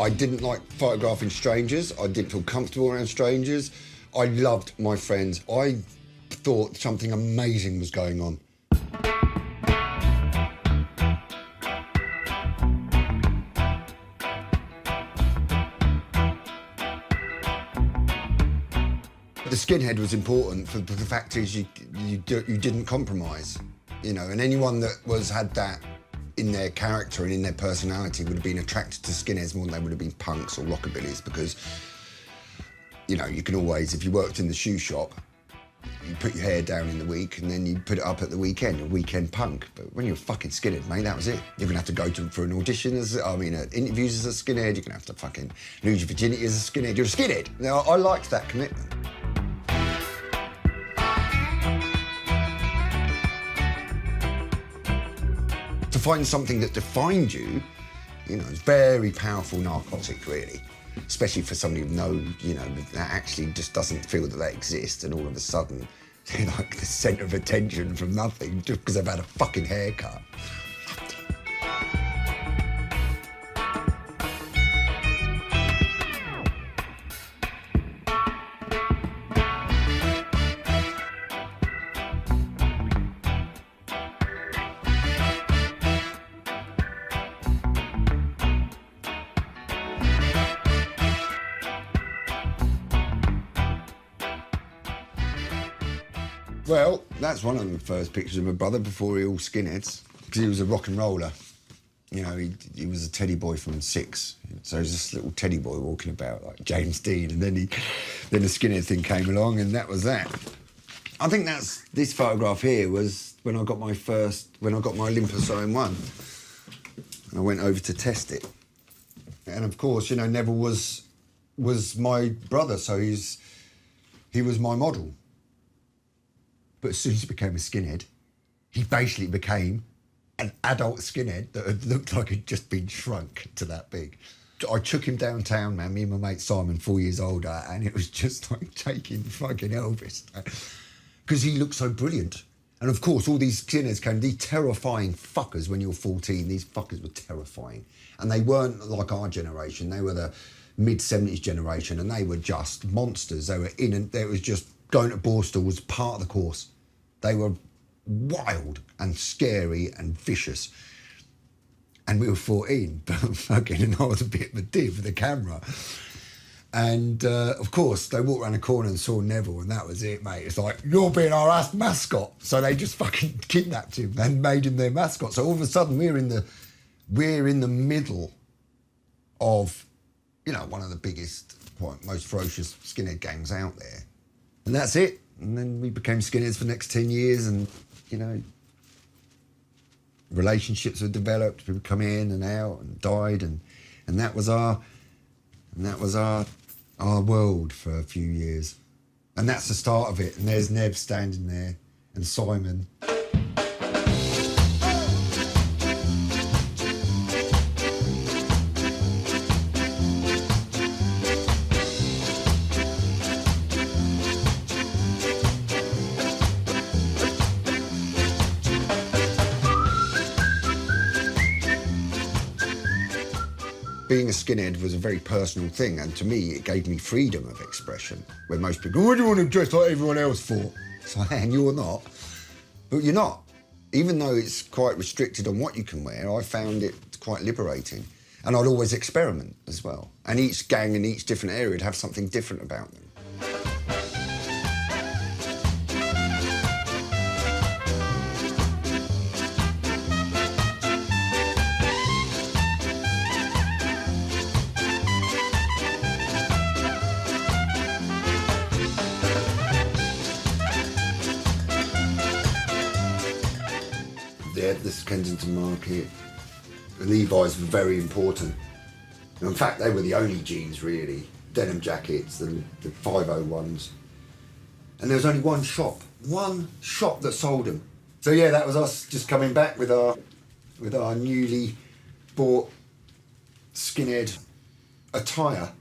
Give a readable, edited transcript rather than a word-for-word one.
I didn't like photographing strangers. I didn't feel comfortable around strangers. I loved my friends. I thought something amazing was going on. The skinhead was important for the fact is you didn't compromise, you know, and anyone that had that in their character and in their personality would have been attracted to skinheads more than they would have been punks or rockabillys, because, you know, you can always, if you worked in the shoe shop, you put your hair down in the week and then you put it up at the weekend, a weekend punk. But when you're a fucking skinhead, mate, that was it. You're gonna have to go for an audition interviews as a skinhead, you're gonna have to fucking lose your virginity as a skinhead. You're a skinhead. Now, I liked that commitment. To find something that defined you, you know, it's very powerful narcotic, really. Especially for somebody who that actually just doesn't feel that they exist, and all of a sudden, they're like the centre of attention from nothing just because they've had a fucking haircut. Well, that's one of the first pictures of my brother before he all skinheads, because he was a rock and roller. You know, he was a teddy boy from 6, so he was this little teddy boy walking about like James Dean, and then the skinhead thing came along, and that was that. I think this photograph here was when I got my Olympus OM1, and I went over to test it, and of course, you know, Neville was my brother, so he was my model. But as soon as he became a skinhead, he basically became an adult skinhead that had looked like he'd just been shrunk to that big. I took him downtown, man, me and my mate Simon, 4 years older, and it was just like taking fucking Elvis. Because he looked so brilliant. And of course, all these skinheads came, these terrifying fuckers when you were 14, these fuckers were terrifying. And they weren't like our generation, they were the mid-70s generation, and they were just monsters. They were in, and it was just going to Borstal was part of the course. They were wild and scary and vicious. And we were 14, but fucking, and I was a bit of a div with the camera. And of course, they walked around the corner and saw Neville, and that was it, mate. It's like, you're being our ass mascot. So they just fucking kidnapped him and made him their mascot. So all of a sudden, we're in the middle of, you know, one of the biggest, most ferocious skinhead gangs out there. And that's it. And then we became skinheads for the next 10 years, and, you know, relationships were developed, people come in and out and died, and that was our world for a few years. And that's the start of it. And there's Nev standing there, and Simon. Being a skinhead was a very personal thing, and to me, it gave me freedom of expression, where most people go, what do you want to dress like everyone else for? It's like, and you're not. But you're not. Even though it's quite restricted on what you can wear, I found it quite liberating. And I'd always experiment as well. And each gang in each different area would have something different about them. This Kensington market. The Levi's were very important. In fact, they were the only jeans, really. Denim jackets, the 501s. And there was only one shop that sold them. So yeah, that was us just coming back with our newly bought skinhead attire.